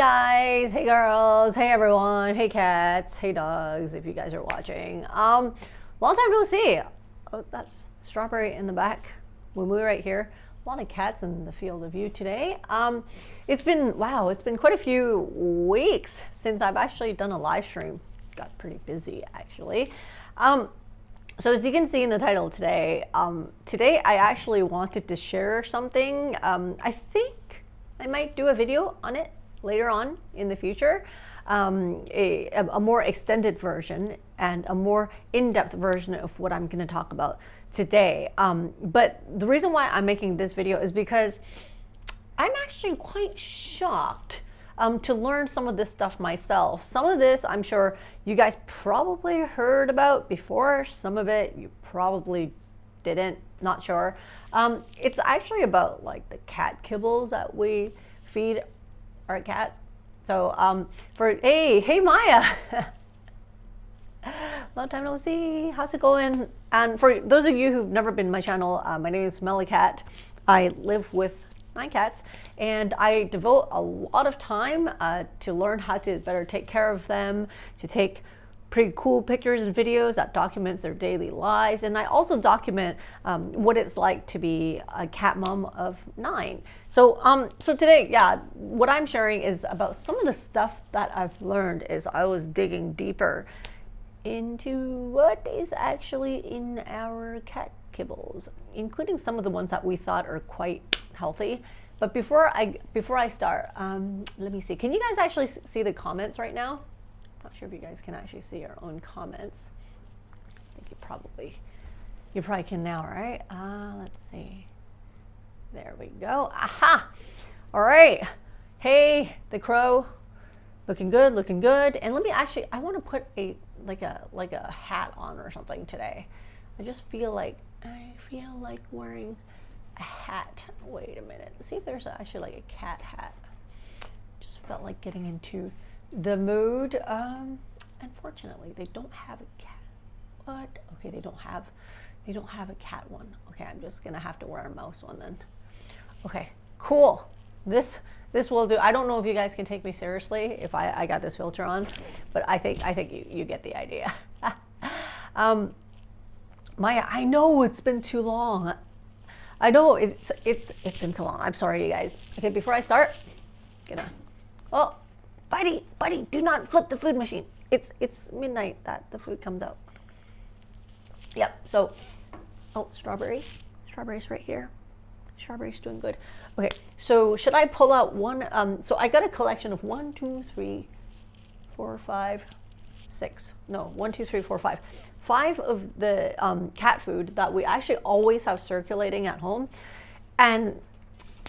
guys, hey girls, hey everyone, hey cats, hey dogs, if you guys are watching. Long time no see. Oh, that's Strawberry in the back. We'll move right here. A lot of cats in the field of view today. It's been quite a few weeks since I've actually done a live stream. Got pretty busy actually. So as you can see in the title today, today I actually wanted to share something. I think I might do a video on it later on in the future, a more extended version and a more in-depth version of what I'm going to talk about today. But the reason why I'm making this video is because I'm actually quite shocked to learn some of this stuff myself. Some of this I'm sure you guys probably heard about before. Some of it you probably didn't, not sure. It's actually about like the cat kibbles that we feed our cats. So hey Maya. Long time no see. How's it going? And for those of you who've never been to my channel, my name is MeloCat. I live with 9 cats and I devote a lot of time to learn how to better take care of them, to take pretty cool pictures and videos that documents their daily lives. And I also document what it's like to be a cat mom of 9. So so today, yeah, what I'm sharing is about some of the stuff that I've learned as I was digging deeper into what is actually in our cat kibbles, including some of the ones that we thought are quite healthy. But before I start, let me see. Can you guys actually see the comments right now? Not sure if you guys can actually see your own comments. I think you probably can now, right? Let's see. There we go. Aha! All right. Hey, the crow. Looking good, looking good. And let me actually, I want to put a like a hat on or something today. I just feel like wearing a hat. Wait a minute. See if there's actually like a cat hat. Just felt like getting into the mood. Unfortunately, they don't have a cat. What? Okay, they don't have a cat one. Okay, I'm just gonna have to wear a mouse one then. Okay, cool. This will do. I don't know if you guys can take me seriously if I got this filter on, but I think you get the idea. Maya, I know it's been too long. I know it's been so long. I'm sorry, you guys. Okay, before I start, oh, buddy, do not flip the food machine. It's midnight that the food comes out. Yep. So, oh, Strawberry's right here. Strawberry's doing good. Okay. So should I pull out one? So I got a collection of 1, 2, 3, 4, 5, 6. No, 1, 2, 3, 4, 5. 5 of the cat food that we actually always have circulating at home. And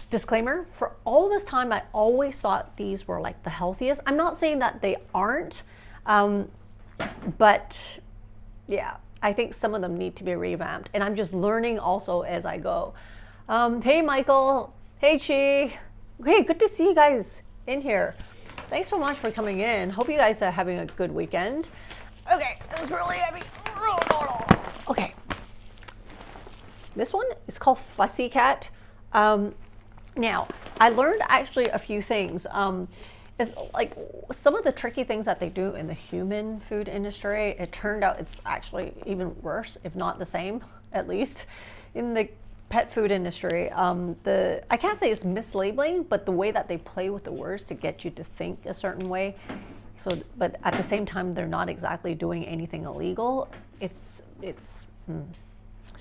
disclaimer, for all this time, I always thought these were like the healthiest. I'm not saying that they aren't, but yeah, I think some of them need to be revamped. And I'm just learning also as I go. Hey, Michael. Hey, Chi. Hey, good to see you guys in here. Thanks so much for coming in. Hope you guys are having a good weekend. Okay, it's really heavy. Okay. This one is called Fussy Cat. Now, I learned actually a few things. It's like some of the tricky things that they do in the human food industry, it turned out it's actually even worse, if not the same, at least. In the pet food industry, I can't say it's mislabeling, but the way that they play with the words to get you to think a certain way. So, but at the same time, they're not exactly doing anything illegal. It's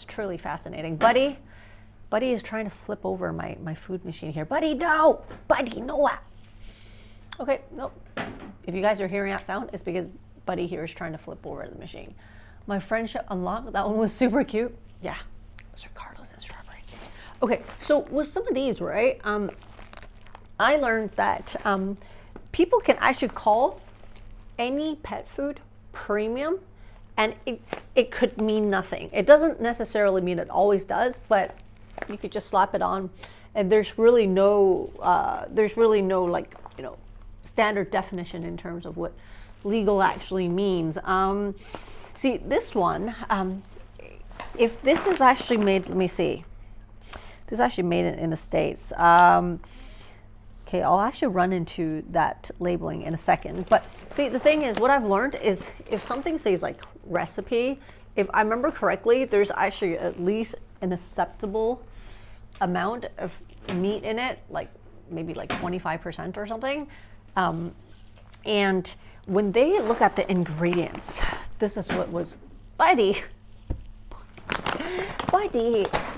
truly fascinating. Buddy is trying to flip over my food machine here. Buddy, no! Buddy, no! Okay, nope. If you guys are hearing that sound, it's because Buddy here is trying to flip over the machine. My friendship unlocked, that one was super cute. Yeah, Sir Carlos and Strawberry. Okay, so with some of these, right, I learned that people can actually call any pet food premium, and it could mean nothing. It doesn't necessarily mean it always does, but you could just slap it on, and there's really no like, you know, standard definition in terms of what legal actually means. See, this one, if this is actually made, let me see. This is actually made in the States. Okay, I'll actually run into that labeling in a second. But see, the thing is, what I've learned is if something says like recipe, if I remember correctly, there's actually at least an acceptable amount of meat in it, like maybe like 25% or something. And when they look at the ingredients, this is what was, buddy,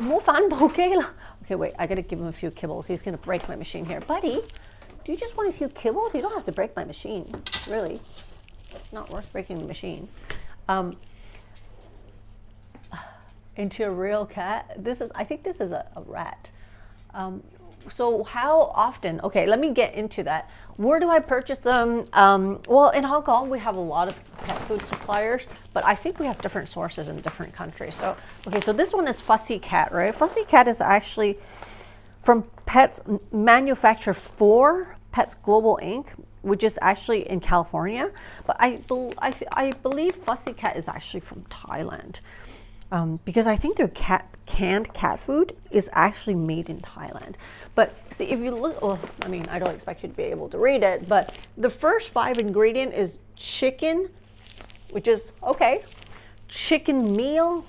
more fun, okay? Okay, wait, I gotta give him a few kibbles. He's gonna break my machine here. Buddy, do you just want a few kibbles? You don't have to break my machine, really. Not worth breaking the machine. Into a real cat. I think this is a rat. So how often? Okay, let me get into that. Where do I purchase them? Well, in Hong Kong, we have a lot of pet food suppliers, but I think we have different sources in different countries. So, okay, so this one is Fussy Cat, right? Fussy Cat is actually from Pets Manufacturer for Pets Global Inc., which is actually in California. But I believe Fussy Cat is actually from Thailand. Because I think their canned cat food is actually made in Thailand. But see, if you look, well, I mean, I don't expect you to be able to read it, but the first 5 ingredient is chicken, which is, okay, chicken meal,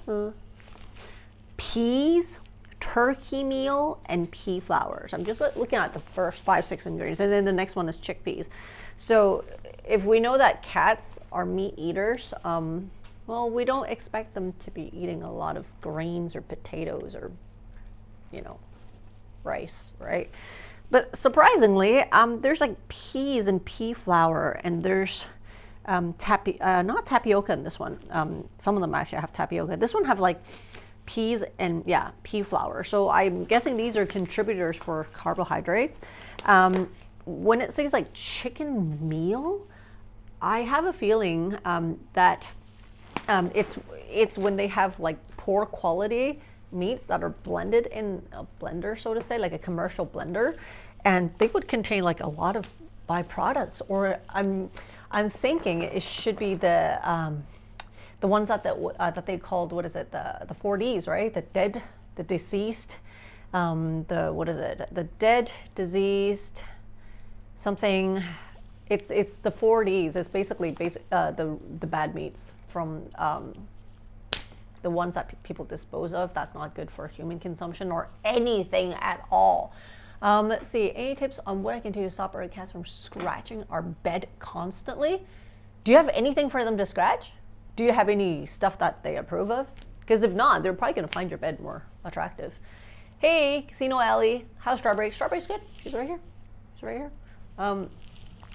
peas, turkey meal, and pea flours. I'm just looking at the first 5, 6 ingredients, and then the next one is chickpeas. So if we know that cats are meat eaters, well, we don't expect them to be eating a lot of grains or potatoes or, you know, rice, right? But surprisingly, there's like peas and pea flour, and there's not tapioca in this one. Some of them actually have tapioca. This one have like peas and, yeah, pea flour. So I'm guessing these are contributors for carbohydrates. When it says like chicken meal, I have a feeling that it's when they have like poor quality meats that are blended in a blender, so to say, like a commercial blender, and they would contain like a lot of byproducts. Or I'm thinking it should be the ones that they called, what is it, the 4Ds, right? The dead, the deceased, the dead, diseased, something. It's the 4Ds. It's basically the bad meats from the ones that people dispose of. That's not good for human consumption or anything at all. Let's see, any tips on what I can do to stop our cats from scratching our bed constantly? Do you have anything for them to scratch? Do you have any stuff that they approve of? Because if not, they're probably gonna find your bed more attractive. Hey, Casino Alley, how's Strawberry? Strawberry's good, she's right here,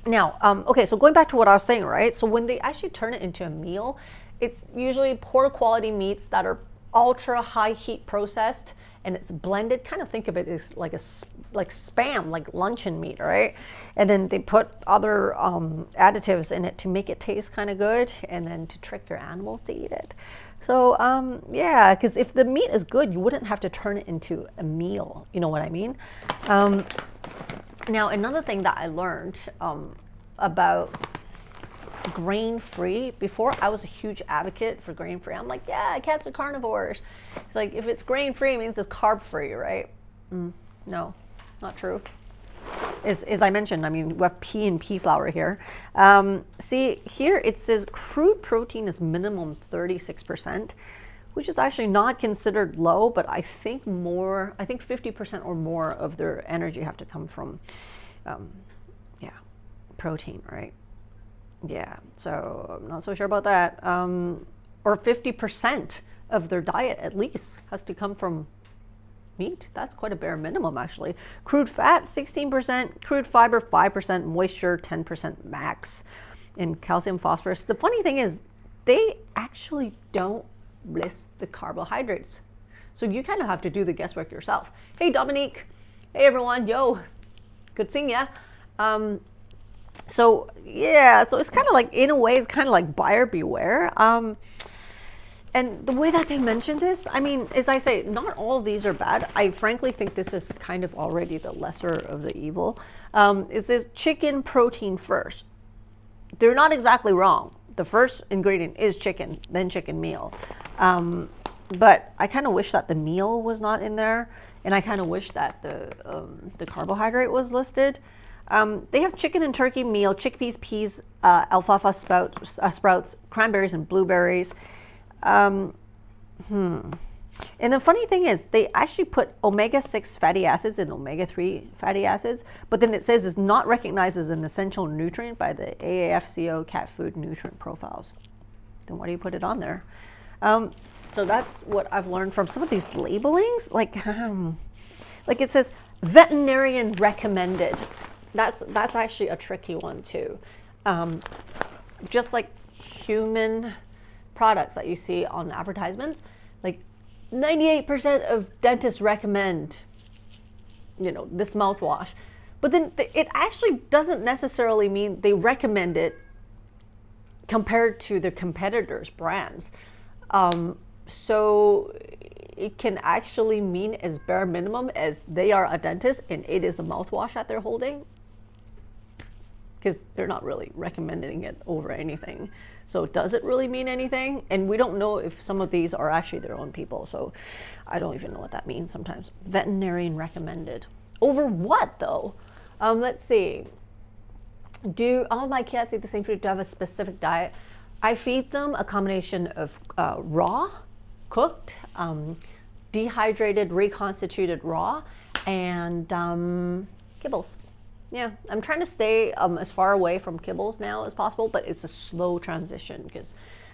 okay, so going back to what I was saying, right? So when they actually turn it into a meal, it's usually poor quality meats that are ultra high heat processed, and it's blended. Kind of think of it as like spam, like luncheon meat, right? And then they put other additives in it to make it taste kind of good, and then to trick your animals to eat it. So yeah, because if the meat is good, you wouldn't have to turn it into a meal. You know what I mean? Now, another thing that I learned about grain-free, before I was a huge advocate for grain-free. I'm like, yeah, cats are carnivores. It's like, if it's grain-free, it means it's carb-free, right? No, not true. As I mentioned, I mean, we have pea and pea flour here. See, here it says crude protein is minimum 36%, which is actually not considered low, but I think 50% or more of their energy have to come from, protein, right? Yeah, so I'm not so sure about that. Or 50% of their diet at least has to come from meat. That's quite a bare minimum, actually. Crude fat, 16%, crude fiber, 5%, moisture, 10% max, and calcium, phosphorus. The funny thing is, they actually don't list the carbohydrates. So you kind of have to do the guesswork yourself. Hey, Dominique. Hey, everyone. Yo, good seeing ya. So yeah, so it's kind of like, in a way, it's kind of like buyer beware. And the way that they mentioned this, I mean, as I say, not all of these are bad. I frankly think this is kind of already the lesser of the evil. It says chicken protein first. They're not exactly wrong. The first ingredient is chicken, then chicken meal. but I kind of wish that the meal was not in there, and I kind of wish that the carbohydrate was listed. They have chicken and turkey meal, chickpeas, peas, alfalfa sprouts, cranberries, and blueberries. And the funny thing is, they actually put omega-6 fatty acids and omega-3 fatty acids, but then it says it's not recognized as an essential nutrient by the AAFCO cat food nutrient profiles. Then why do you put it on there? So that's what I've learned from some of these labelings. Like it says veterinarian recommended. That's actually a tricky one too. Just like human products that you see on advertisements, like 98% of dentists recommend, this mouthwash. But then it actually doesn't necessarily mean they recommend it compared to their competitors' brands. So it can actually mean as bare minimum as they are a dentist and it is a mouthwash that they're holding, because they're not really recommending it over anything. So does it really mean anything? And we don't know if some of these are actually their own people. So I don't even know what that means sometimes. Veterinarian recommended. Over what though? Let's see. Do all of my cats eat the same food? Do I have a specific diet? I feed them a combination of raw, cooked, dehydrated, reconstituted raw, and kibbles. Yeah, I'm trying to stay as far away from kibbles now as possible, but it's a slow transition because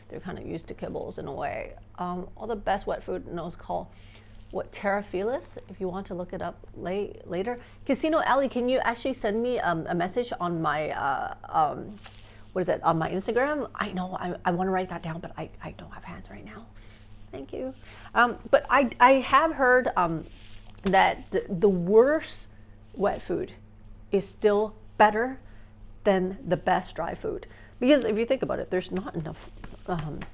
they're kind of used to kibbles in a way. All the best wet food knows call what Terraphilis, if you want to look it up later. Casino Alley, can you actually send me a message on my on my Instagram? I know I want to write that down, but I don't have hands right now. Thank you. But I have heard that the worst wet food is still better than the best dry food. Because if you think about it, there's not enough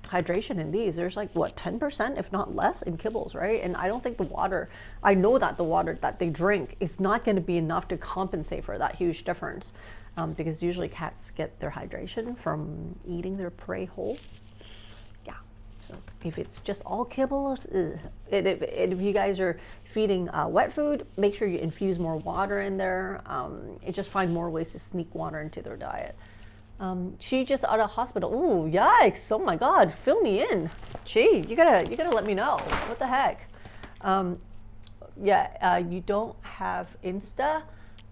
hydration in these. There's like, what, 10%, if not less, in kibbles, right? And I don't think I know that the water that they drink is not going to be enough to compensate for that huge difference. Because usually cats get their hydration from eating their prey whole. Yeah, so if it's just all kibbles, if you guys are feeding wet food, make sure you infuse more water in there. And just find more ways to sneak water into their diet. She just out of hospital. Ooh, yikes! Oh my God, fill me in. Gee, you gotta let me know. What the heck? You don't have Insta,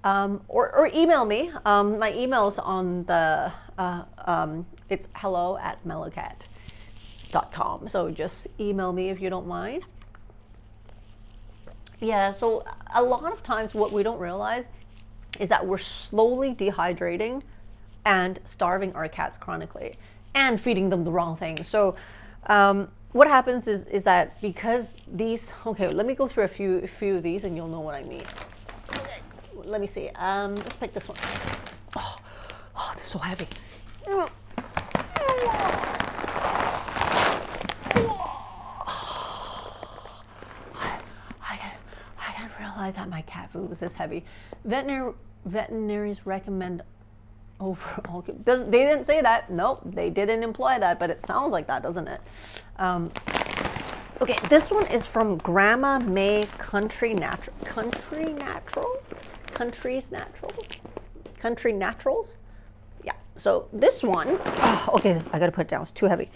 or email me. My email's on the it's hello@melocat.com. So just email me if you don't mind. Yeah. So a lot of times, what we don't realize is that we're slowly dehydrating and starving our cats chronically and feeding them the wrong thing. So what happens is that because these, okay, let me go through a few of these and you'll know what I mean. Okay, let me see. Let's pick this one. Oh, this is so heavy. I didn't realize that my cat food was this heavy. Veterinaries recommend overall. They didn't say that. Nope, they didn't imply that, but it sounds like that, doesn't it? Okay, this one is from Grandma May Country Naturals. Yeah. So this one. Okay, I gotta put it down. It's too heavy.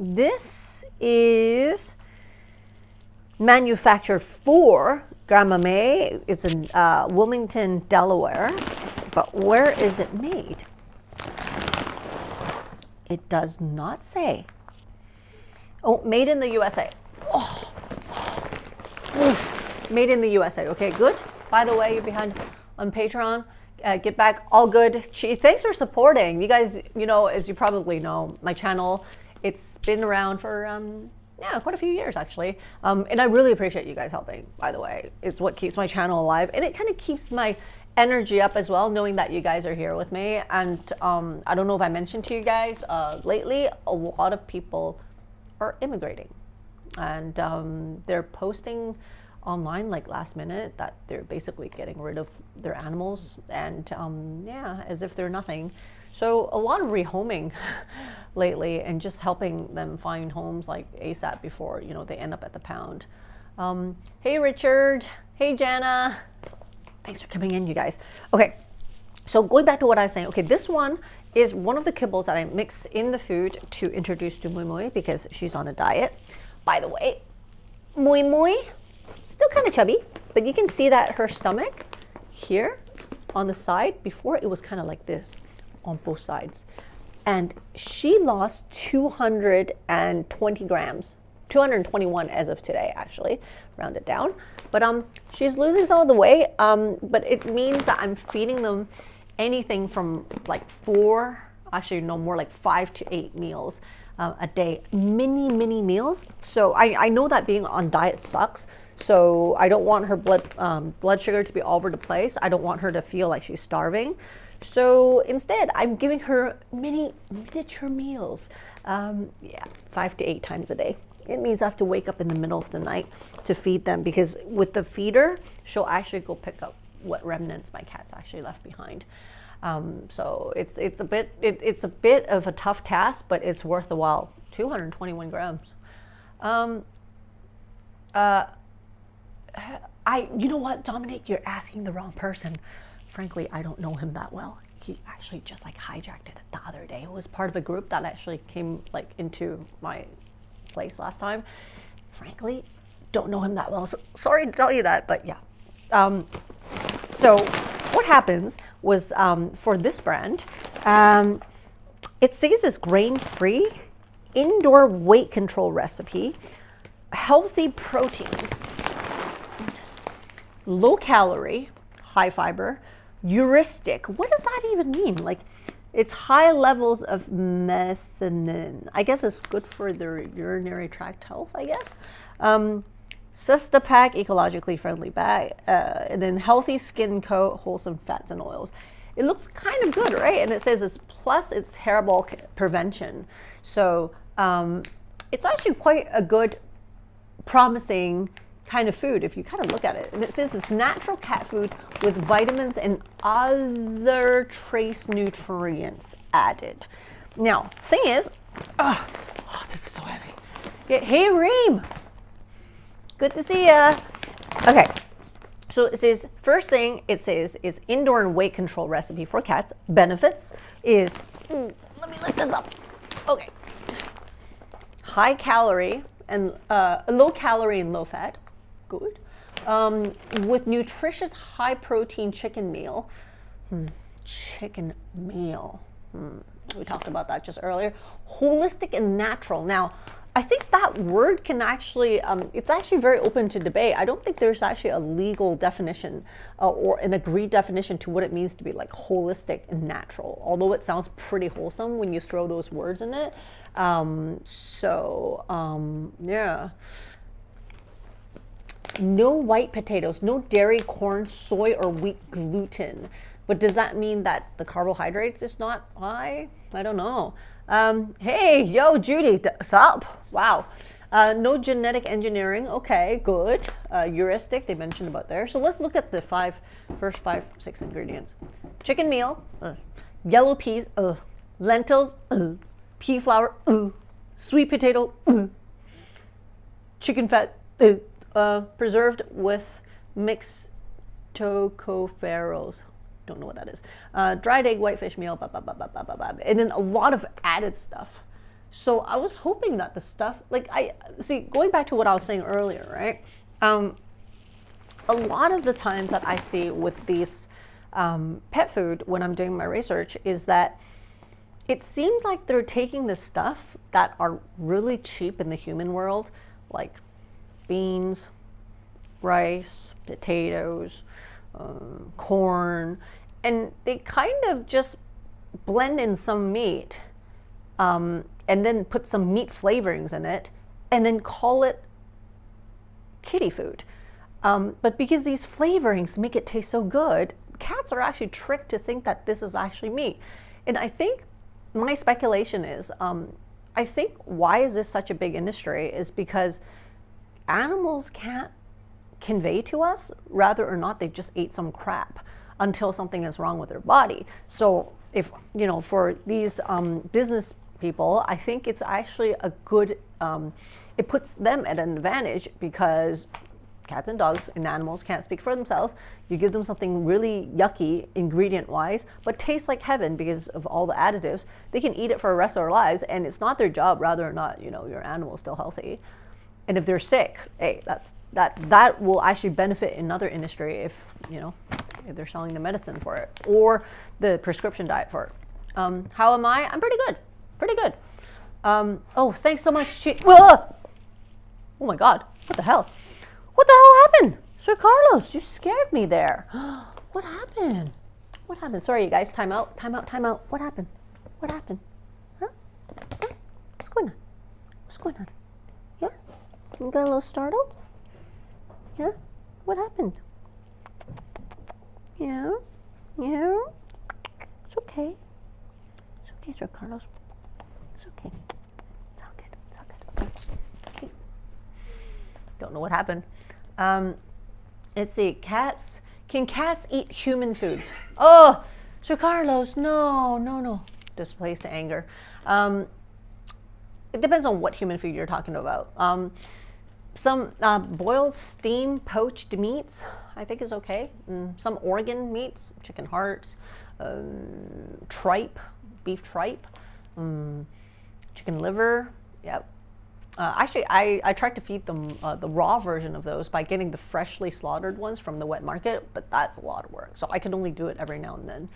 This is manufactured for Grandma May. It's in Wilmington, Delaware. But where is it made? It does not say. Oh, made in the USA. Oh. Made in the USA. Okay, good. By the way, you're behind on Patreon. Get back, all good. Thanks for supporting. You guys, as you probably know, my channel, it's been around for quite a few years actually. And I really appreciate you guys helping, by the way. It's what keeps my channel alive, and it kind of keeps my energy up as well, knowing that you guys are here with me. And I don't know if I mentioned to you guys, lately a lot of people are immigrating, and they're posting online like last minute that they're basically getting rid of their animals, and as if they're nothing. So a lot of rehoming, a lately, and just helping them find homes like ASAP before, you know, they end up at the pound. Hey Richard, hey Jana, thanks for coming in, you guys. Okay, so going back to what I was saying, okay, this one is one of the kibbles that I mix in the food to introduce to Mui Mui because she's on a diet. By the way, Mui Mui, still kind of chubby, but you can see that her stomach here on the side, before it was kind of like this on both sides. And she lost 220 grams, 221 as of today, actually, round it down. But she's losing some of the weight, but it means that I'm feeding them anything from like 5 to 8 meals a day, mini meals. So I know that being on diet sucks. So I don't want her blood sugar to be all over the place. I don't want her to feel like she's starving. So instead, I'm giving her miniature meals. 5 to 8 times a day. It means I have to wake up in the middle of the night to feed them, because with the feeder, she'll actually go pick up what remnants my cats actually left behind. So it's a bit of a tough task, but it's worth the while. 221 grams. You know what, Dominic, you're asking the wrong person. Frankly, I don't know him that well. He actually just like hijacked it the other day. It was part of a group that actually came like into my place last time. Frankly, don't know him that well. So sorry to tell you that, but yeah. So what happens was for this brand, it says it's grain-free, indoor weight control recipe, healthy proteins, low calorie, high fiber, heuristic. What does that even mean? Like, it's high levels of methionine. I guess it's good for their urinary tract health, I guess. Cystapack, ecologically friendly bag, and then healthy skin coat, wholesome fats and oils. It looks kind of good, right? And it says it's hairball prevention. So it's actually quite a good, promising kind of food if you kind of look at it. And it says it's natural cat food with vitamins and other trace nutrients added. Now, thing is, this is so heavy. Hey Reem, good to see ya. Okay, so it says, first thing it says is indoor and weight control recipe for cats. Benefits is, let me lift this up. Okay, high calorie and low calorie and low fat. Good. With nutritious high protein chicken meal. Chicken meal. We talked about that just earlier. Holistic and natural. Now, I think that word can actually, it's actually very open to debate. I don't think there's actually a legal definition or an agreed definition to what it means to be like holistic and natural, although it sounds pretty wholesome when you throw those words in it. Yeah. No white potatoes, no dairy, corn, soy, or wheat gluten. But does that mean that the carbohydrates is not high? I don't know. Hey, yo, Judy, what's up? Wow. No genetic engineering. Okay, good. Heuristic, they mentioned about there. So let's look at the first 6 ingredients. Chicken meal, yellow peas, lentils, pea flour, sweet potato, chicken fat, preserved with mixed tocopherols. Don't know what that is. Dried egg, whitefish meal, and then a lot of added stuff. So I was hoping that the stuff, going back to what I was saying earlier, right? A lot of the times that I see with these pet food when I'm doing my research is that it seems like they're taking the stuff that are really cheap in the human world, like beans, rice, potatoes, corn, and they kind of just blend in some meat and then put some meat flavorings in it and then call it kitty food. But because these flavorings make it taste so good, cats are actually tricked to think that this is actually meat. And I think my speculation is, I think why is this such a big industry is because animals can't convey to us whether or not they just ate some crap until something is wrong with their body. So if, for these business people, I think it's actually a good, it puts them at an advantage because cats and dogs and animals can't speak for themselves. You give them something really yucky ingredient-wise, but tastes like heaven because of all the additives. They can eat it for the rest of their lives, and it's not their job, rather or not, your animal's still healthy. And if they're sick, hey, that will actually benefit another industry if they're selling the medicine for it or the prescription diet for it. How am I? I'm pretty good. Oh, thanks so much. Oh my God, what the hell? What the hell happened? Sir Carlos, you scared me there. What happened? What happened? Sorry, you guys, time out. What happened? Huh? What's going on? Yeah? You got a little startled? Yeah? What happened? Yeah? It's okay. Sir Carlos. It's okay. It's all good. Okay. Don't know what happened. Let's see. Cats. Can cats eat human foods? Oh, Sir Carlos, no. Displays to anger. It depends on what human food you're talking about. Some boiled, steamed, poached meats, I think is okay. Some organ meats, chicken hearts, tripe, beef tripe, chicken liver. Yep. Actually, I tried to feed them the raw version of those by getting the freshly slaughtered ones from the wet market, but that's a lot of work. So I can only do it every now and then.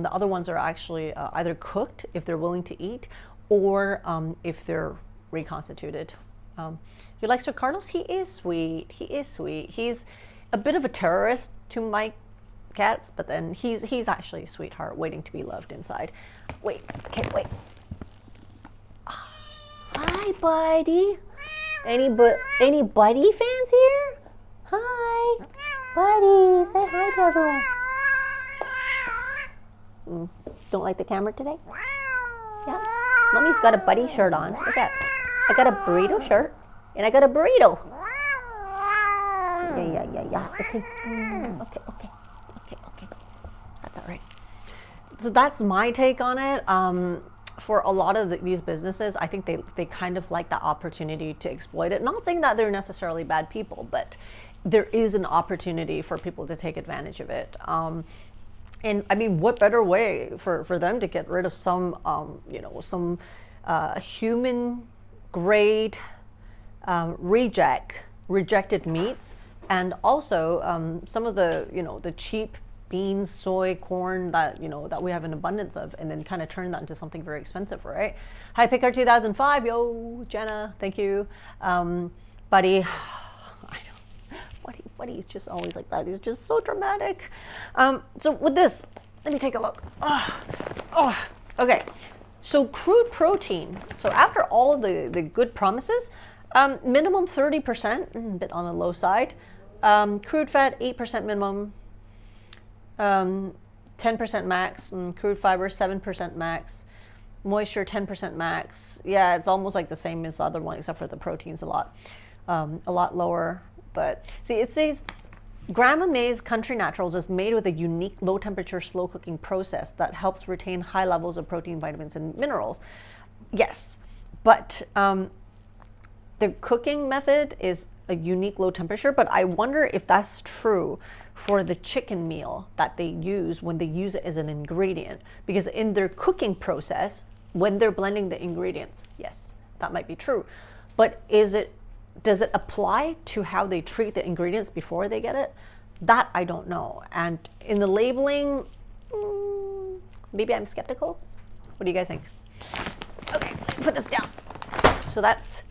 The other ones are actually either cooked if they're willing to eat, or if they're reconstituted. You like Sir Carlos? He is sweet. He's a bit of a terrorist to my cats, but then he's actually a sweetheart waiting to be loved inside. Wait. Hi, buddy. Any buddy fans here? Hi, buddy. Say hi to everyone. Don't like the camera today? Yeah. Mommy's got a buddy shirt on. Look at. I got a burrito shirt, and I got a burrito. Yeah. Okay. That's all right. So that's my take on it. For a lot of these businesses, I think they kind of like that opportunity to exploit it. Not saying that they're necessarily bad people, but there is an opportunity for people to take advantage of it. And I mean, what better way for them to get rid of some human grade rejected meats, and also some of the cheap beans, soy, corn that we have an abundance of, and then kind of turn that into something very expensive, right? Hi, Pickard 2005, yo, Jenna, thank you, buddy. Buddy's just always like that. He's just so dramatic. So with this, let me take a look. Okay. So crude protein. So after all of the good promises, minimum 30%, a bit on the low side. Crude fat 8% minimum. 10% max. Crude fiber 7% max. Moisture 10% max. Yeah, it's almost like the same as the other one, except for the protein's a lot lower. But see, it says Grandma May's Country Naturals is made with a unique low temperature slow cooking process that helps retain high levels of protein, vitamins, and minerals. Yes, but the cooking method is a unique low temperature, but I wonder if that's true for the chicken meal that they use when they use it as an ingredient, because in their cooking process, when they're blending the ingredients, yes, that might be true, but does it apply to how they treat the ingredients before they get it? That I don't know. And in the labeling, maybe I'm skeptical. What do you guys think? Okay, put this down. So that's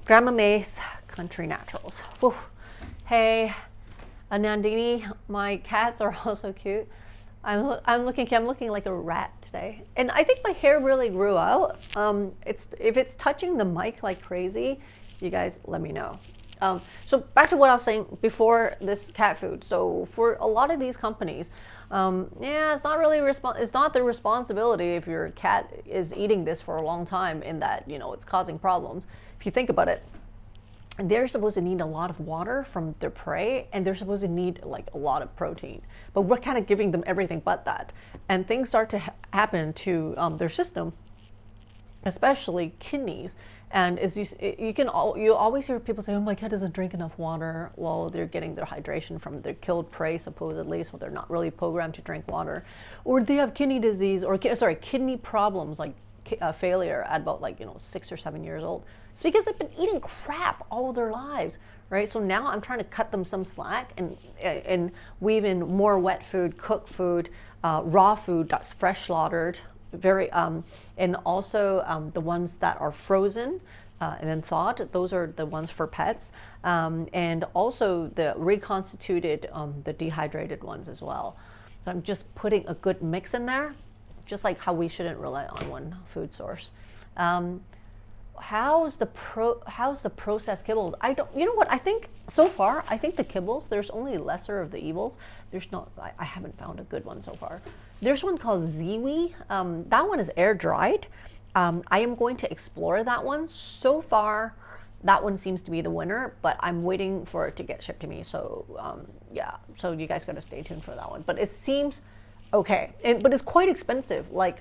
Grandma May's Country Naturals. Whew. Hey, Nandini, my cats are also cute. I'm looking like a rat today, and I think my hair really grew out. If it's touching the mic like crazy, you guys let me know. So back to what I was saying before this cat food. So for a lot of these companies, it's not really it's not their responsibility if your cat is eating this for a long time, in that it's causing problems. If you think about it, they're supposed to need a lot of water from their prey, and they're supposed to need like a lot of protein, but we're kind of giving them everything but that, and things start to happen to their system. especially kidneys. And as you always hear people say, "Oh, my cat doesn't drink enough water." Well, they're getting their hydration from their killed prey, supposedly, so they're not really programmed to drink water, or they have kidney disease or kidney problems like failure at about 6 or 7 years old. It's because they've been eating crap all their lives, right? So now I'm trying to cut them some slack and weave in more wet food, cooked food, raw food that's fresh slaughtered. And also the ones that are frozen and then thawed, those are the ones for pets, and also the reconstituted, the dehydrated ones as well. So I'm just putting a good mix in there, just like how we shouldn't rely on one food source. How's the processed kibbles? You know what, I think so far, I think the kibbles, there's only lesser of the evils. I haven't found a good one so far. There's one called Ziwi. That one is air dried. I am going to explore that one. So far, that one seems to be the winner, but I'm waiting for it to get shipped to me. So yeah, so you guys got to stay tuned for that one. But it seems okay, but it's quite expensive. Like,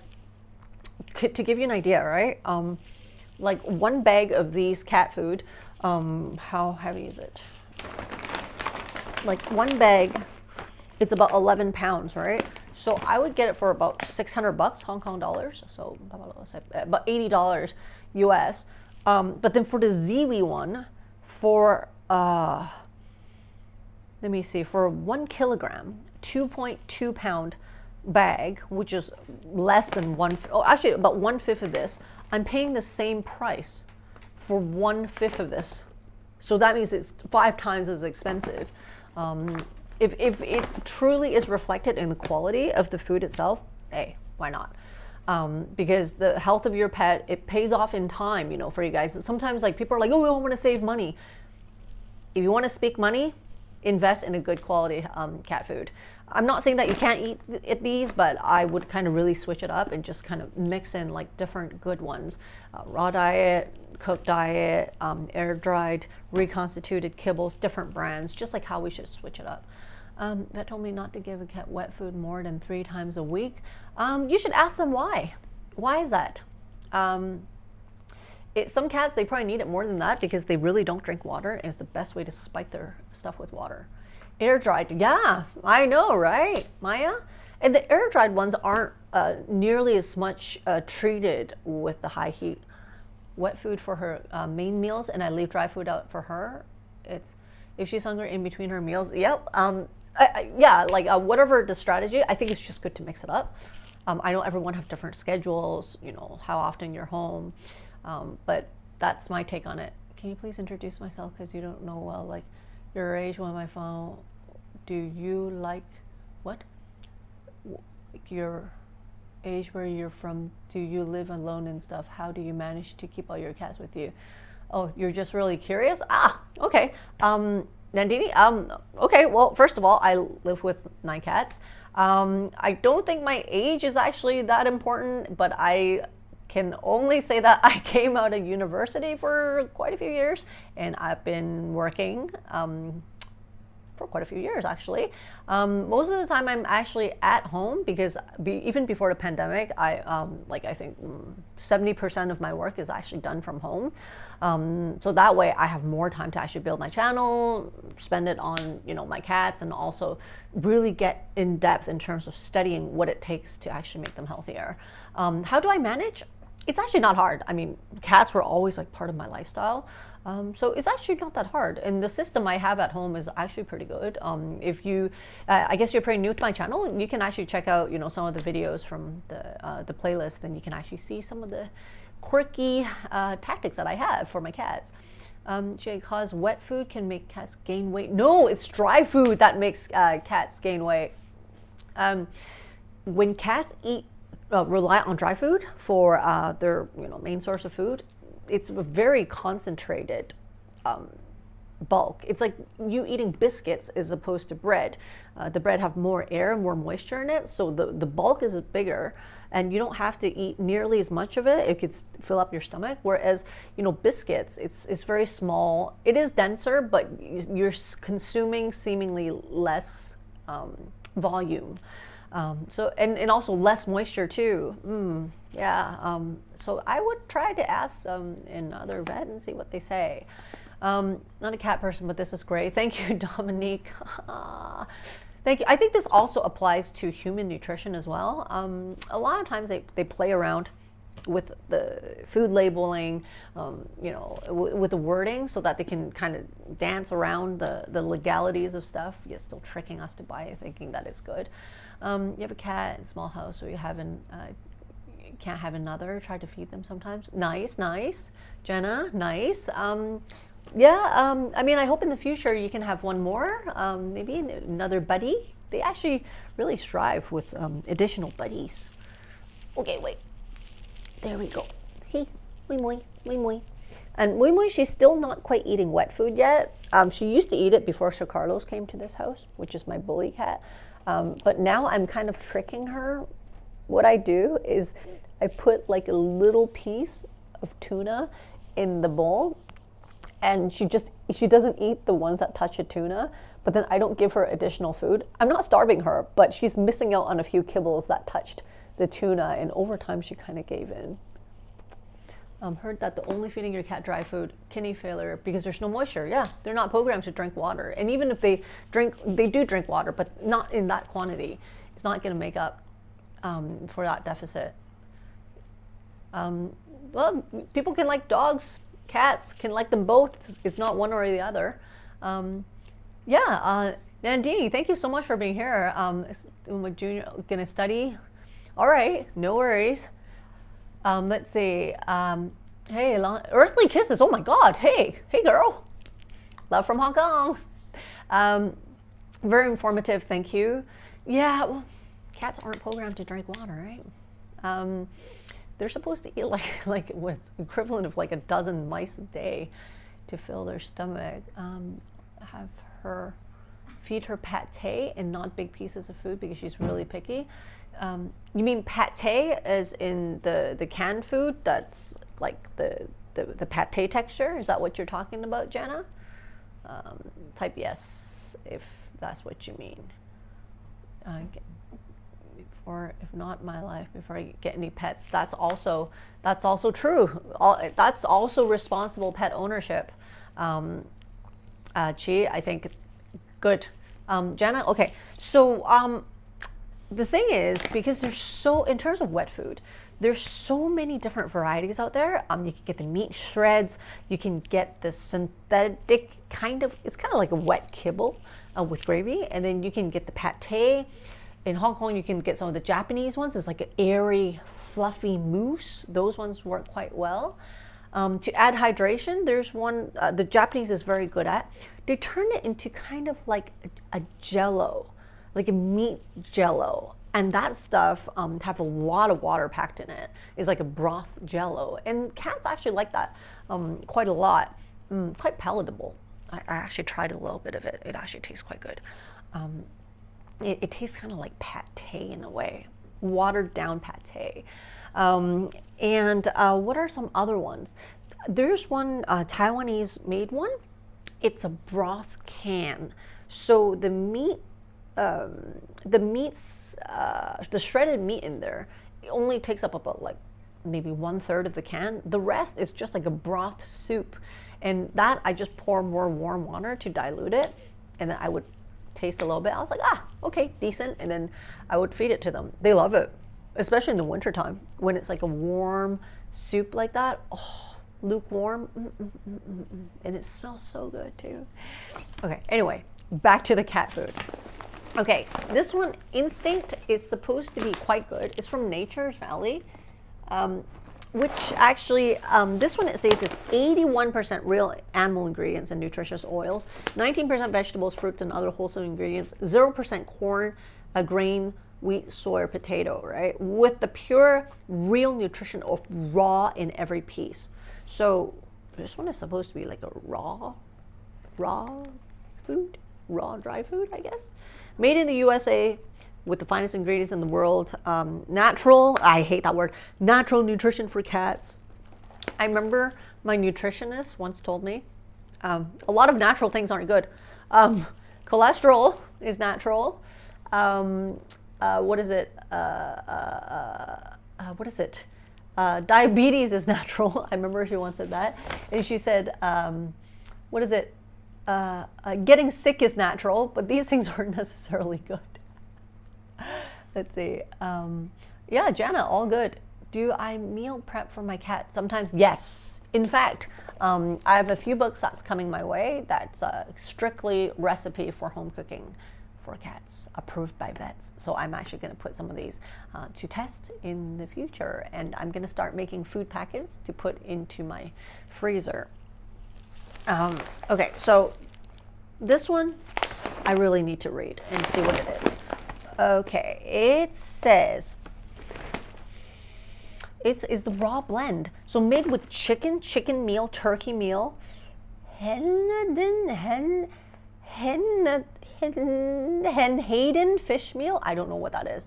to give you an idea, right? Like one bag of these cat food, how heavy is it? Like one bag, it's about 11 pounds, right? So I would get it for about 600 bucks, Hong Kong dollars. So about $80 US. But then for the Ziwi one, for, let me see, for 1 kilogram, 2.2 pound bag, which is less than actually about 1/5 of this, I'm paying the same price for 1/5 of this. So that means it's 5 times as expensive. If it truly is reflected in the quality of the food itself, hey, why not? Because the health of your pet, it pays off in time, for you guys. Sometimes people are like, oh, I want to save money. If you want to speak money, invest in a good quality cat food. I'm not saying that you can't eat these, but I would kind of really switch it up and just kind of mix in different good ones. Raw diet, cooked diet, air dried, reconstituted kibbles, different brands, just like how we should switch it up. Vet told me not to give a cat wet food more than 3 times a week. You should ask them why. Why is that? Some cats, they probably need it more than that because they really don't drink water, and it's the best way to spike their stuff with water. Air dried, yeah, I know, right, Maya? And the air dried ones aren't nearly as much treated with the high heat. Wet food for her main meals, and I leave dry food out for her. If she's hungry in between her meals, yep. Whatever the strategy, I think it's just good to mix it up. I know everyone have different schedules, how often you're home, but that's my take on it. Can you please introduce myself, because you don't know well, your age on my phone. Do you what? Your age, where you're from, do you live alone and stuff? How do you manage to keep all your cats with you? Oh, you're just really curious? Okay. Nandini, okay, well, first of all, I live with 9 cats. I don't think my age is actually that important, but I can only say that I came out of university for quite a few years, and I've been working for quite a few years, actually. Most of the time I'm actually at home, because even before the pandemic, I think 70% of my work is actually done from home. So that way I have more time to actually build my channel, spend it on my cats, and also really get in depth in terms of studying what it takes to actually make them healthier. How do I manage? It's actually not hard. I mean, cats were always part of my lifestyle. So it's actually not that hard. And the system I have at home is actually pretty good. If you, I guess you're pretty new to my channel, you can actually check out, some of the videos from the playlist, and you can actually see some of the quirky tactics that I have for my cats. Because wet food can make cats gain weight. No, it's dry food that makes cats gain weight. When cats rely on dry food for their main source of food, it's a very concentrated bulk. It's like you eating biscuits as opposed to bread. The bread have more air, more moisture in it, so the bulk is bigger, and you don't have to eat nearly as much of it. It could fill up your stomach. Whereas biscuits, it's very small. It is denser, but you're consuming seemingly less volume. So and also less moisture too. Yeah. So I would try to ask another vet and see what they say. Not a cat person, but this is great. Thank you, Dominique. Thank you. I think this also applies to human nutrition as well. A lot of times they play around with the food labeling, with the wording, so that they can kind of dance around the legalities of stuff, yet still tricking us to buy it, thinking that it's good. You have a cat in a small house, so you can't have another. Try to feed them sometimes. Nice, Jenna. Nice. I mean, I hope in the future you can have one more, maybe another buddy. They actually really strive with additional buddies. Okay, wait. There we go. Hey, Mui Mui, Mui Mui. And Mui Mui, she's still not quite eating wet food yet. She used to eat it before Sir Carlos came to this house, which is my bully cat. But now I'm kind of tricking her. What I do is I put like a little piece of tuna in the bowl, and she doesn't eat the ones that touch a tuna, but then I don't give her additional food. I'm not starving her, but she's missing out on a few kibbles that touched the tuna, and over time she kind of gave in. Heard that the only feeding your cat dry food, kidney failure, because there's no moisture. Yeah, they're not programmed to drink water. And even if they do drink water, but not in that quantity. It's not going to make up for that deficit. Well, people can like dogs, cats can like them both. It's not one or the other. Nandini, thank you so much for being here. My junior going to study. All right, no worries. Let's see. Hey, Earthly Kisses. Oh my God. Hey girl. Love from Hong Kong. Very informative. Thank you. Yeah, well, cats aren't programmed to drink water, right? They're supposed to eat like what's equivalent of like a dozen mice a day to fill their stomach. Have her feed her pate and not big pieces of food because she's really picky. You mean pate as in the canned food that's like the pate texture? Is that what you're talking about, Jenna? Type yes if that's what you mean. Or if not my life before I get any pets. That's also true. That's also responsible pet ownership. Chi, I think, good. Jenna, okay. So the thing is, because in terms of wet food, there's so many different varieties out there. You can get the meat shreds, you can get the synthetic it's kind of like a wet kibble with gravy, and then you can get the pate. In Hong Kong, you can get some of the Japanese ones. It's like an airy, fluffy mousse. Those ones work quite well. To add hydration, there's one the Japanese is very good at. They turn it into kind of like a jello, like a meat jello. And that stuff have a lot of water packed in it. It's like a broth jello. And cats actually like that quite a lot. Quite palatable. I actually tried a little bit of it. It actually tastes quite good. It tastes kind of like pate in a way, watered down pate. And what are some other ones? There's one Taiwanese made one. It's a broth can. So the shredded meat in there, it only takes up about like maybe 1/3 of the can. The rest is just like a broth soup. And that I just pour more warm water to dilute it. And then I would taste a little bit. I was like, okay, decent. And then I would feed it to them. They love it, especially in the wintertime when it's like a warm soup like that. Oh, lukewarm. And it smells so good too. Okay, anyway, back to the cat food. Okay, this one, Instinct, is supposed to be quite good. It's from Nature's Valley, which actually, this one it says is 81% real animal ingredients and nutritious oils, 19% vegetables, fruits, and other wholesome ingredients, 0% corn, grain, wheat, soy, or potato, right? With the pure, real nutrition of raw in every piece. So this one is supposed to be like a raw food, raw dry food, I guess. Made in the USA with the finest ingredients in the world. Natural, I hate that word, natural nutrition for cats. I remember my nutritionist once told me, a lot of natural things aren't good. Cholesterol is natural. what is it? What is it? Diabetes is natural. I remember she once said that. And she said, what is it? Getting sick is natural, but these things aren't necessarily good. Let's see. Yeah, Jana, all good. Do I meal prep for my cat? Sometimes, yes. In fact, I have a few books that's coming my way that's strictly recipe for home cooking for cats, approved by vets. So I'm actually going to put some of these to test in the future, and I'm going to start making food packets to put into my freezer. Okay, so this one I really need to read and see what it is. Okay, it says it's the raw blend. So made with chicken meal, turkey meal, Hayden fish meal. I don't know what that is.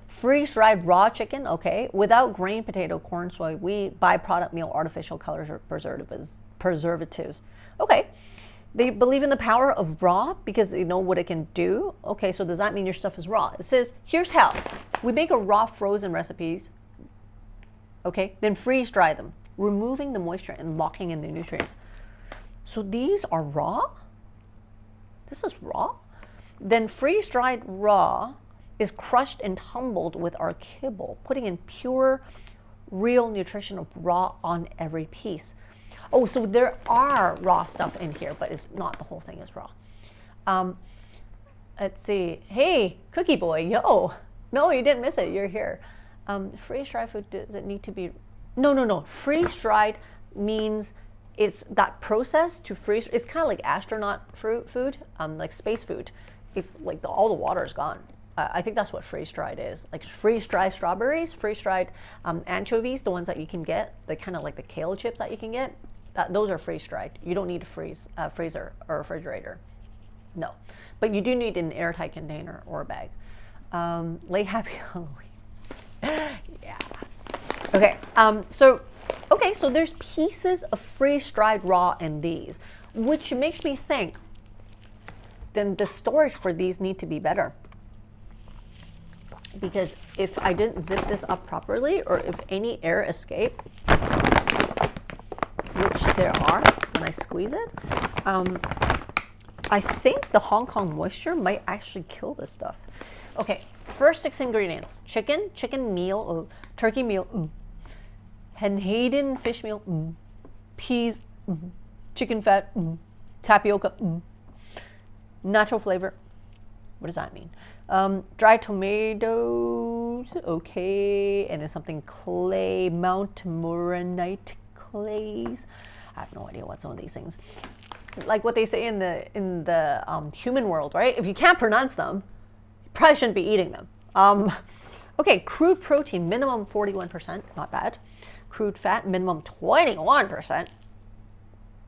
Freeze-dried raw chicken, okay, without grain, potato, corn, soy, wheat, byproduct meal, artificial colors or preservatives. Okay. They believe in the power of raw because they know what it can do. Okay, so does that mean your stuff is raw? It says, here's how. We make a raw frozen recipes, okay, then freeze dry them, removing the moisture and locking in the nutrients. So these are raw? This is raw? Then freeze dried raw is crushed and tumbled with our kibble, putting in pure, real nutrition of raw on every piece. Oh, so there are raw stuff in here, but it's not the whole thing is raw. Let's see. Hey, Cookie Boy, yo. No, you didn't miss it. You're here. Freeze-dried food, does it need to be? No. Freeze-dried means it's that process to freeze. It's kind of like astronaut food, like space food. It's like all the water is gone. I think that's what freeze-dried is. Like freeze-dried strawberries, freeze-dried anchovies, the ones that you can get, the kind of like the kale chips that you can get. Those are freeze-dried. You don't need a freezer or refrigerator. No. But you do need an airtight container or a bag. Late happy Halloween. Yeah. Okay. So there's pieces of freeze-dried raw in these, which makes me think then the storage for these need to be better. Because if I didn't zip this up properly, or if any air escape, which there are when I squeeze it, I think the Hong Kong moisture might actually kill this stuff. Okay, first 6 ingredients: chicken meal, turkey meal, Hayden fish meal, peas, chicken fat, tapioca, natural flavor. What does that mean? Dried tomatoes, okay, and then something clay, Mount Moronite clays. I have no idea what some of these things. Like what they say in the human world, right? If you can't pronounce them, you probably shouldn't be eating them. Okay, crude protein, minimum 41%, not bad. Crude fat, minimum 21%.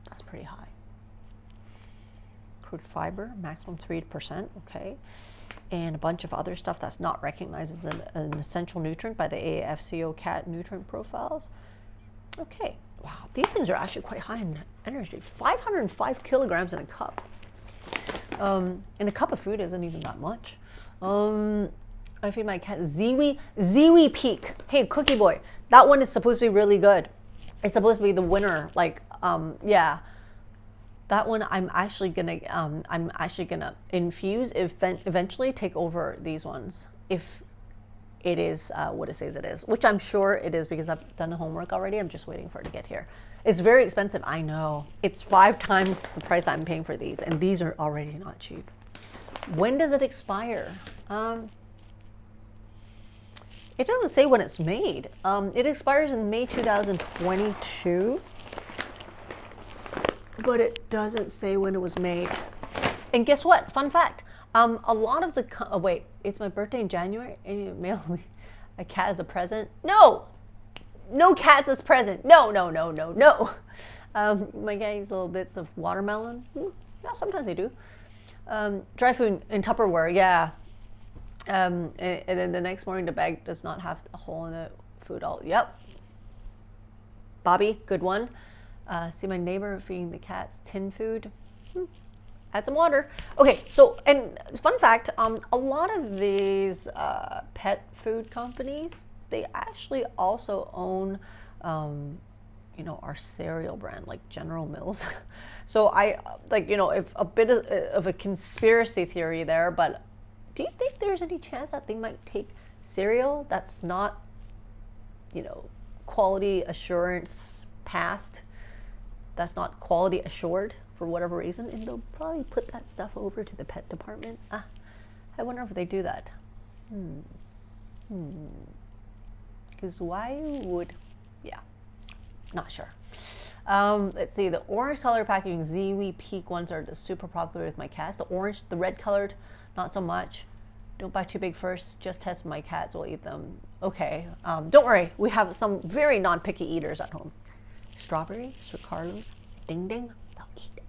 That's pretty high. Crude fiber, maximum 3%, okay. And a bunch of other stuff that's not recognized as an essential nutrient by the AFCO cat nutrient profiles. Okay, wow, these things are actually quite high in energy. 505 kilograms in a cup. And a cup of food isn't even that much. I feed my cat Ziwi Peak. Hey, Cookie Boy, that one is supposed to be really good. It's supposed to be the winner. Like, yeah. That one I'm actually gonna infuse, eventually take over these ones if it is what it says it is, which I'm sure it is because I've done the homework already. I'm just waiting for it to get here. It's very expensive, I know. It's 5 times the price I'm paying for these, and these are already not cheap. When does it expire? It doesn't say when it's made. It expires in May 2022. But it doesn't say when it was made. And guess what? Fun fact. A lot of the, wait, it's my birthday in January and you mail me a cat as a present? No! No cats as present. No. My guy eats little bits of watermelon. Yeah, sometimes they do. Dry food in Tupperware, yeah. And then the next morning the bag does not have a hole in it. Food all, yep. Bobby, good one. See my neighbor feeding the cats tin food. add some water. Okay, so, and fun fact, a lot of these pet food companies, they actually also own, you know, our cereal brand, like General Mills. So I, like, you know, if a bit of a conspiracy theory there, but do you think there's any chance that they might take cereal that's not, you know, quality assurance passed, that's not quality assured for whatever reason, and they'll probably put that stuff over to the pet department? I wonder if they do that. Because why would, yeah, not sure. Let's see, the orange color packaging Ziwi Peak ones are the super popular with my cats. The orange, the red colored, not so much. Don't buy too big first, just test my cats will eat them. Okay, don't worry, we have some very non-picky eaters at home. Strawberry, Sir Carlos, Ding Ding, they'll eat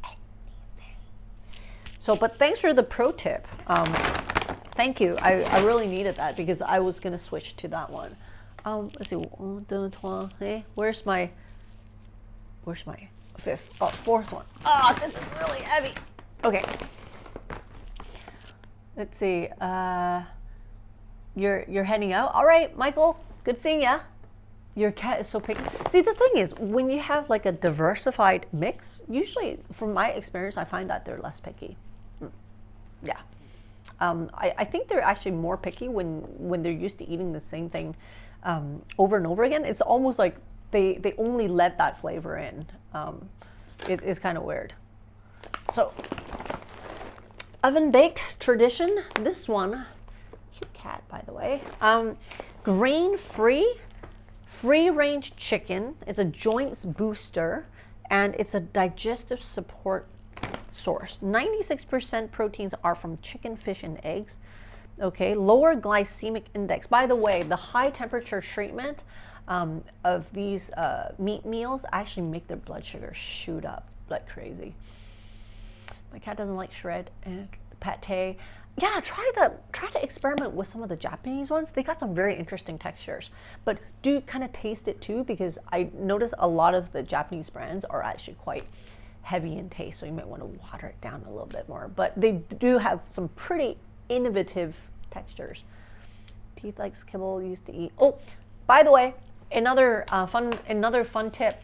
anything. So, but thanks for the pro tip. Thank you, I really needed that because I was gonna switch to that one. Let's see, 1, 2, 3, hey, where's my fourth one? Oh, this is really heavy. Okay. Let's see, you're heading out? All right, Michael, good seeing ya. Your cat is so picky. See, the thing is, when you have like a diversified mix, usually from my experience, I find that they're less picky. Yeah. I think they're actually more picky when they're used to eating the same thing over and over again. It's almost like they only let that flavor in. It is kind of weird. So, oven baked tradition. This one, cute cat by the way. Grain free, free range chicken is a joints booster, and it's a digestive support source. 96% proteins are from chicken, fish, and eggs. Okay, lower glycemic index. By the way, the high temperature treatment of these meat meals actually make their blood sugar shoot up like crazy. My cat doesn't like shred and pate. Yeah, try to experiment with some of the Japanese ones. They got some very interesting textures, but do kind of taste it too, because I notice a lot of the Japanese brands are actually quite heavy in taste, so you might want to water it down a little bit more. But they do have some pretty innovative textures. Teeth likes kibble, used to eat. Oh, by the way, another fun tip.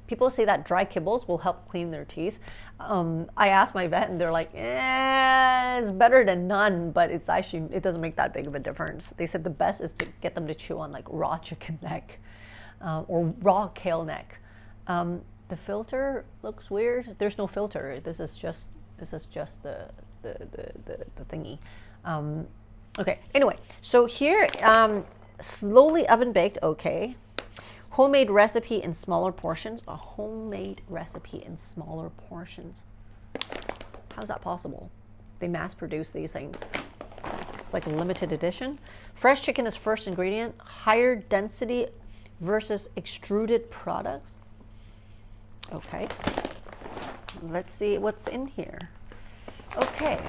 People say that dry kibbles will help clean their teeth. I asked my vet and they're like, it's better than none, but it doesn't make that big of a difference. They said the best is to get them to chew on like raw chicken neck or raw kale neck. The filter looks weird. There's no filter. This is just the thingy. Okay, anyway, so here, slowly oven baked, okay. Homemade recipe in smaller portions. A homemade recipe in smaller portions. How's that possible? They mass produce these things. It's like a limited edition. Fresh chicken is first ingredient. Higher density versus extruded products. Okay. Let's see what's in here. Okay.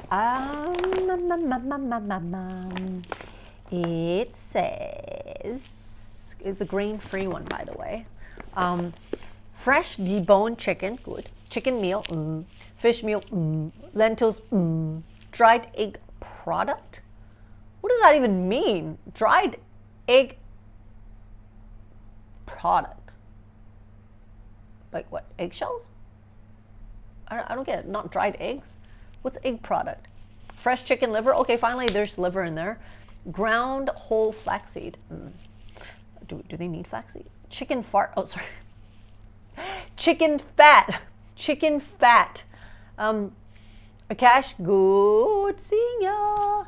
It says, it's a grain-free one, by the way. Fresh deboned chicken, good. Chicken meal, fish meal, lentils, dried egg product. What does that even mean? Dried egg product. Like what? Eggshells? I don't get it. Not dried eggs. What's egg product? Fresh chicken liver. Okay, finally there's liver in there. Ground whole flaxseed. Do they need flaxseed? Chicken fart. Oh, sorry. Chicken fat. Chicken fat. Cash, good seeing ya.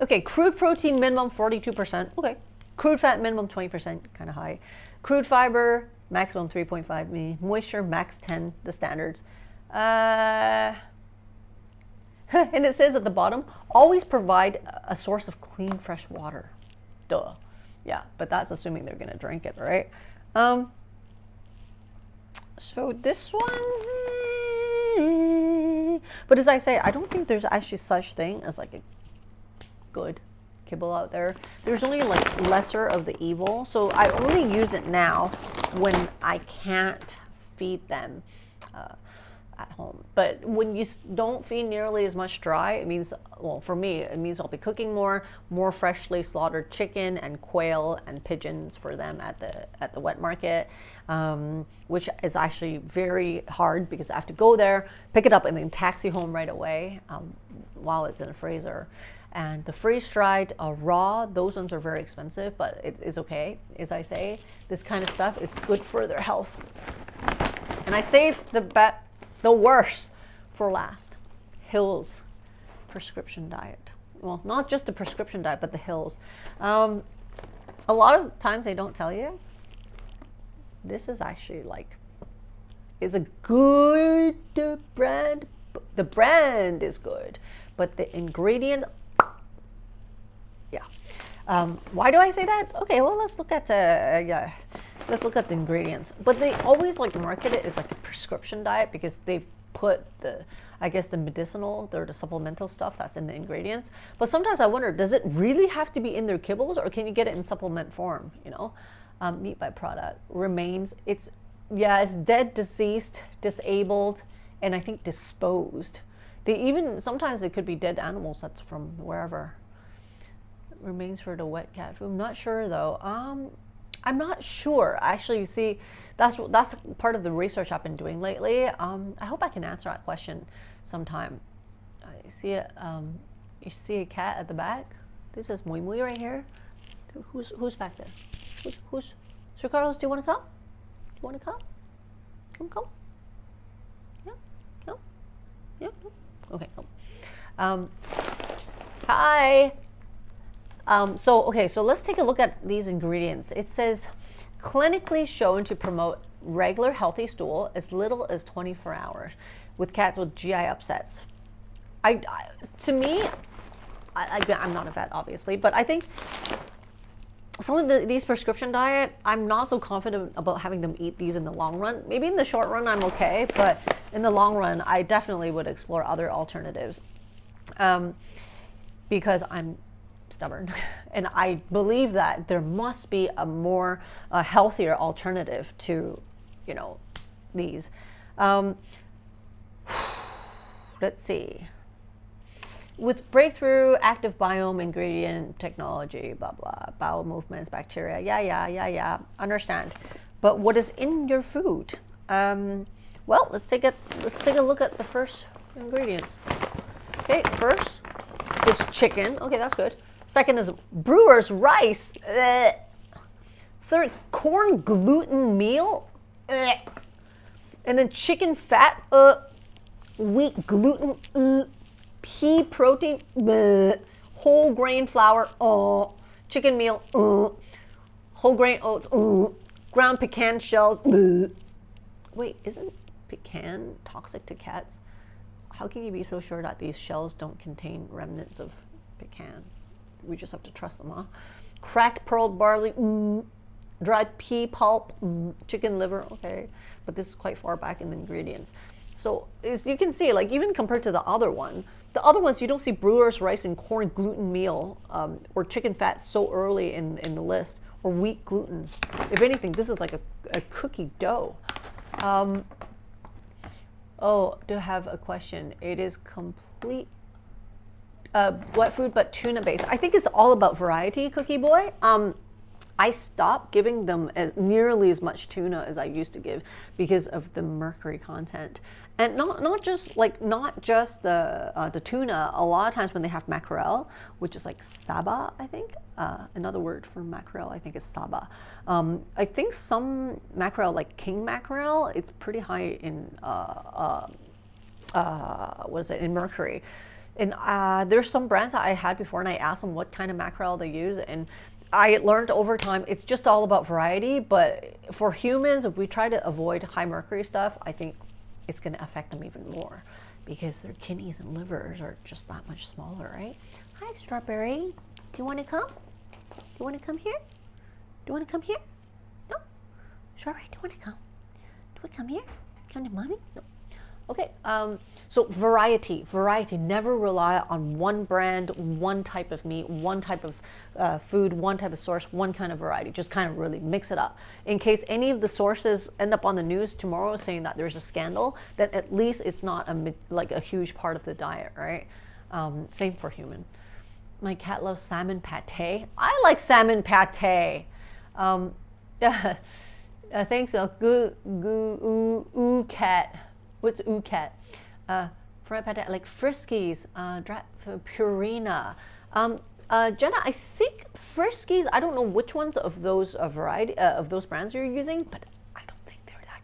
Okay, crude protein minimum 42%. Okay. Crude fat minimum 20%, kind of high. Crude fiber maximum 3.5. Moisture max 10, the standards. And it says at the bottom, always provide a source of clean, fresh water. Duh. Yeah, but that's assuming they're going to drink it, right? So this one, but as I say, I don't think there's actually such thing as like a good kibble out there. There's only like lesser of the evil. So I only use it now when I can't feed them at home. But when you don't feed nearly as much dry, it means, well, for me, it means I'll be cooking more freshly slaughtered chicken and quail and pigeons for them at the wet market, which is actually very hard because I have to go there, pick it up, and then taxi home right away while it's in the freezer. And the freeze-dried raw, those ones are very expensive, but it is okay. As I say, this kind of stuff is good for their health. And I save the worst for last. Hills prescription diet. Well, not just the prescription diet, but the Hills. A lot of times they don't tell you. This is actually is a good brand. The brand is good, but the ingredients, yeah. Why do I say that? Okay, well, let's look at let's look at the ingredients. But they always market it as a prescription diet because they've put the medicinal or the supplemental stuff that's in the ingredients. But sometimes I wonder, does it really have to be in their Kibbles, or can you get it in supplement form? Meat byproduct remains. It's dead, deceased, disabled, and I think disposed. Sometimes it could be dead animals that's from wherever. Remains for the wet cat food. I'm not sure though. I'm not sure. Actually, you see, that's part of the research I've been doing lately. I hope I can answer that question sometime. You see it. You see a cat at the back. This is Mui Mui right here. Who's back there? Who's? Sir Carlos, do you want to come? Do you want to come? Come. Yeah. Come. Yeah. Okay. Come. Hi. So let's take a look at these ingredients. It says clinically shown to promote regular healthy stool as little as 24 hours with cats with GI upsets. I'm not a vet, obviously, but I think some of these prescription diet, I'm not so confident about having them eat these in the long run. Maybe in the short run, I'm okay, but in the long run, I definitely would explore other alternatives because I'm stubborn, and I believe that there must be a more healthier alternative to, these. Let's see. With breakthrough active biome ingredient technology, blah blah, bowel movements, bacteria, yeah, understand. But what is in your food? Well, let's take a look at the first ingredients. Okay, first is chicken. Okay, that's good. Second is brewer's rice. Third, corn gluten meal. And then chicken fat. Wheat gluten. Pea protein. Whole grain flour. Chicken meal. Whole grain oats. Ground pecan shells. Wait, isn't pecan toxic to cats? How can you be so sure that these shells don't contain remnants of pecan? We just have to trust them, huh? Cracked pearl barley, dried pea pulp, chicken liver, okay. But this is quite far back in the ingredients. So as you can see, even compared to the other ones, you don't see brewer's rice and corn gluten meal or chicken fat so early in the list, or wheat gluten. If anything, this is like a cookie dough. Oh, do have a question. It is complete wet food, but tuna based. I think it's all about variety, Cookie Boy. I stopped giving them nearly as much tuna as I used to give because of the mercury content, and not just the tuna. A lot of times when they have mackerel, which is like saba, I think another word for mackerel, I think is saba. I think some mackerel, like king mackerel, it's pretty high in in mercury. And there's some brands that I had before, and I asked them what kind of mackerel they use, and I learned over time it's just all about variety. But for humans, if we try to avoid high mercury stuff, I think it's going to affect them even more because their kidneys and livers are just that much smaller, right? Hi, Strawberry. Do you want to come? Do you want to come here? Do you want to come here? No? Strawberry, do you want to come? Do you want to come here? Come to Mommy? No. Okay, so variety. Never rely on one brand, one type of meat, one type of food, one type of source, one kind of variety. Just kind of really mix it up. In case any of the sources end up on the news tomorrow saying that there's a scandal, then at least it's not like a huge part of the diet, right? Same for human. My cat loves salmon pate. I like salmon pate. Yeah, thanks. Cat. What's cat? Fried pate, like Friskies, Purina. Jenna, I think Friskies. I don't know which ones of those variety of those brands you're using, but I don't think they're that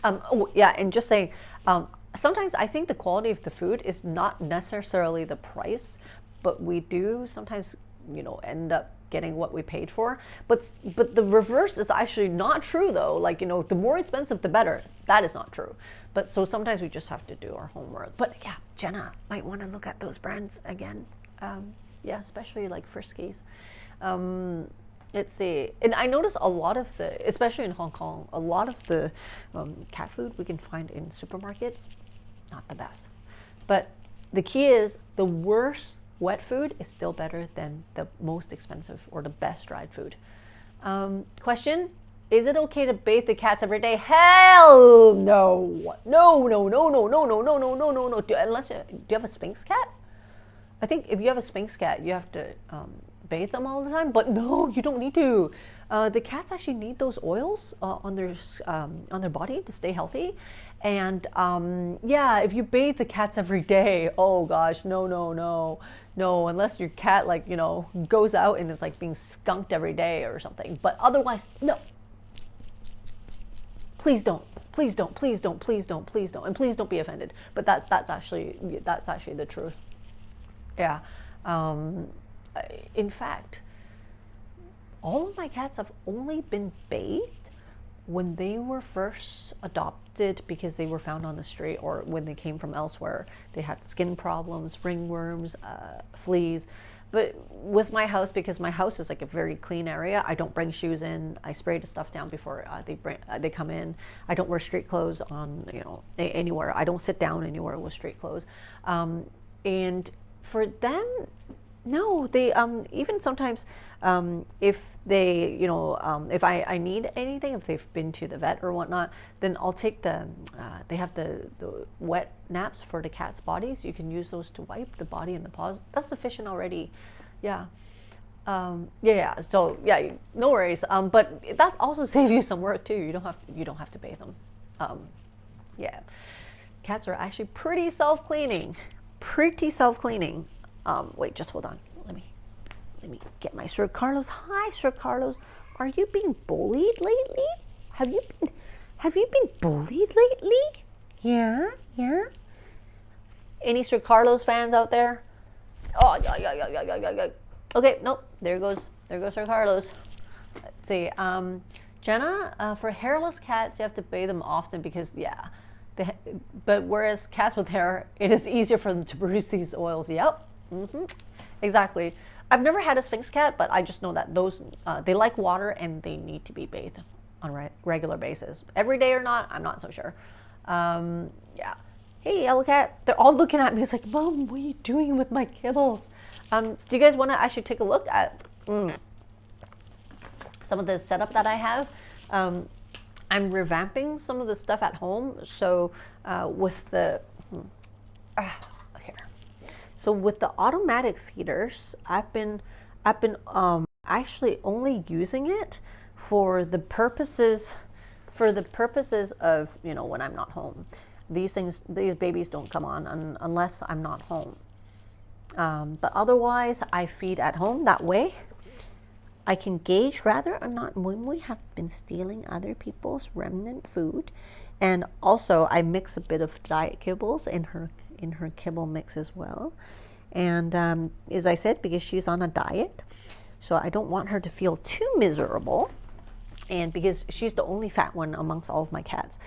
good. Oh yeah, and just saying. Sometimes I think the quality of the food is not necessarily the price, but we do sometimes, end up getting what we paid for. But the reverse is actually not true though. Like, the more expensive, the better. That is not true. But so sometimes we just have to do our homework. But yeah, Jenna might want to look at those brands again. Yeah, especially like Friskies. Let's see. And I notice a lot of especially in Hong Kong, a lot of the cat food we can find in supermarkets, not the best. But the key is the worst wet food is still better than the most expensive or the best dried food. Question, is it okay to bathe the cats every day? Hell no. No. Unless do you have a Sphynx cat? I think if you have a Sphynx cat, you have to bathe them all the time, but no, you don't need to. The cats actually need those oils on their body to stay healthy. And yeah, if you bathe the cats every day, oh gosh, no, unless your cat goes out and it's like being skunked every day or something. But otherwise, no. Please don't, and please don't be offended. But that's actually the truth. Yeah. In fact, all of my cats have only been bathed when they were first adopted because they were found on the street or when they came from elsewhere. They had skin problems, ringworms, fleas. But with my house, because my house is like a very clean area, I don't bring shoes in. I spray the stuff down before they come in. I don't wear street clothes on anywhere. I don't sit down anywhere with street clothes. And for them, no, they even sometimes if they if I need anything, if they've been to the vet or whatnot, then I'll take they have the wet naps for the cat's bodies. You can use those to wipe the body and the paws. That's sufficient already. Yeah. Yeah. So yeah, no worries. But that also saves you some work too. You don't have to bathe them. Yeah. Cats are actually pretty self-cleaning. Wait, just hold on. Let me get my Sir Carlos. Hi, Sir Carlos. Are you being bullied lately? Have you been bullied lately? Yeah. Any Sir Carlos fans out there? Oh yeah. Okay, nope. There goes Sir Carlos. Let's see. Jenna, for hairless cats, you have to bathe them often because but whereas cats with hair, it is easier for them to produce these oils. Yep. Exactly. I've never had a Sphynx cat, but I just know that those they like water and they need to be bathed on a regular basis. Every day or not, I'm not so sure. Yeah. Hey, yellow cat. They're all looking at me. It's like, Mom, what are you doing with my kibbles? Do you guys want to actually take a look at some of the setup that I have? I'm revamping some of the stuff at home. So with the So with the automatic feeders, I've been actually only using it for the purposes of when I'm not home. These babies don't come on unless I'm not home. But otherwise, I feed at home. That way, I can gauge whether or not Mui have been stealing other people's remnant food, and also I mix a bit of diet kibbles in her kibble mix as well. And as I said, because she's on a diet, so I don't want her to feel too miserable, and because she's the only fat one amongst all of my cats,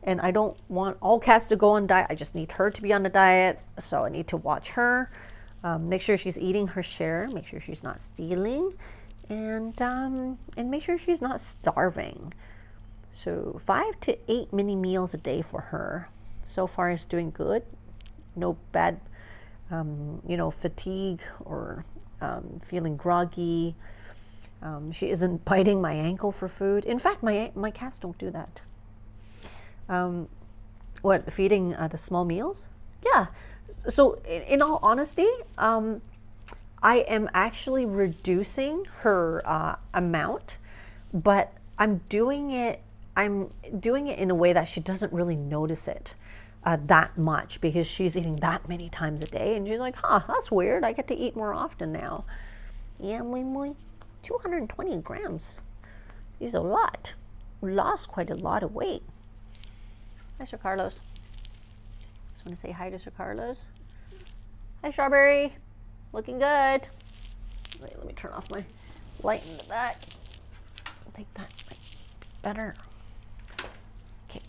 and I don't want all cats to go on diet. I just need her to be on a diet, so I need to watch her, make sure she's eating her share, make sure she's not stealing, and make sure she's not starving. So 5 to 8 mini meals a day for her. So far it's doing good. No bad, fatigue or feeling groggy. She isn't biting my ankle for food. In fact, my cats don't do that. Feeding the small meals? Yeah. So in all honesty, I am actually reducing her amount, but I'm doing it in a way that she doesn't really notice it that much, because she's eating that many times a day, and she's like, huh, that's weird. I get to eat more often now. Yeah, 220 grams is a lot. We lost quite a lot of weight. Hi, Sir Carlos. Just want to say hi to Sir Carlos. Hi, Strawberry. Looking good. Wait, let me turn off my light in the back. I think that might be better. Okay.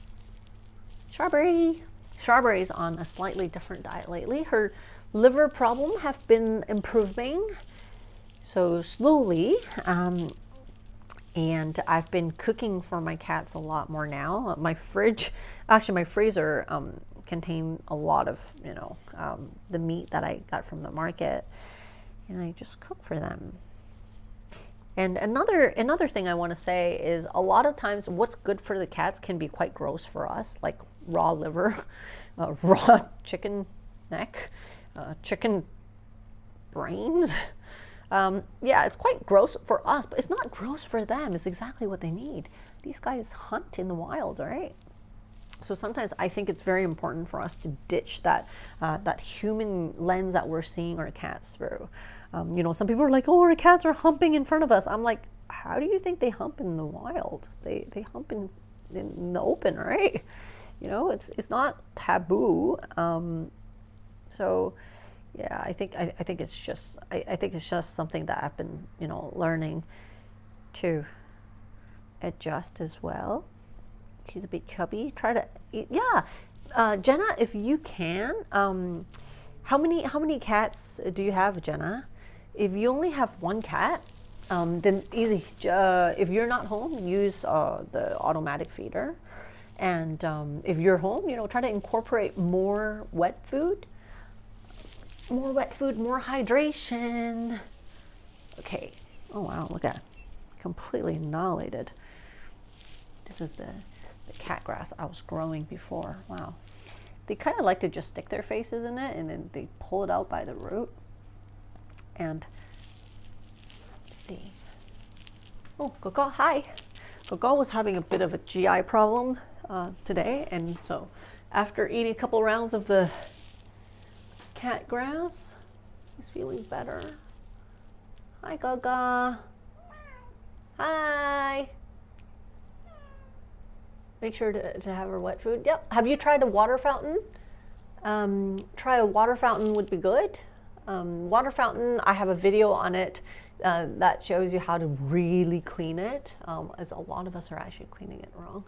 Strawberry. Strawberry's on a slightly different diet lately. Her liver problem have been improving, so slowly. And I've been cooking for my cats a lot more now. My freezer contain a lot of, the meat that I got from the market, and I just cook for them. And another thing I want to say is, a lot of times what's good for the cats can be quite gross for us, like raw liver, raw chicken neck, chicken brains. Yeah, it's quite gross for us, but it's not gross for them. It's exactly what they need. These guys hunt in the wild, right? So sometimes I think it's very important for us to ditch that human lens that we're seeing our cats through. Some people are like, oh, our cats are humping in front of us. I'm like, how do you think they hump in the wild? They hump in the open, right? It's not taboo. So yeah, I think it's just something that I've been learning to adjust as well. She's a bit chubby. Try to eat. Yeah, Jenna, if you can, how many cats do you have, Jenna? If you only have one cat, then easy. If you're not home, use the automatic feeder, and if you're home, try to incorporate more wet food. More wet food, more hydration. Okay. Oh wow, look at it. Completely annihilated. This is the cat grass I was growing before. Wow. They kind of like to just stick their faces in it, and then they pull it out by the root. And let's see. Oh, Gogo, hi. Gogo was having a bit of a GI problem today, and so after eating a couple rounds of the cat grass, he's feeling better. Hi, Gaga. Hi. Make sure to have her wet food. Yep. Have you tried a water fountain? Try a water fountain would be good. Water fountain, I have a video on it that shows you how to really clean it, as a lot of us are actually cleaning it wrong.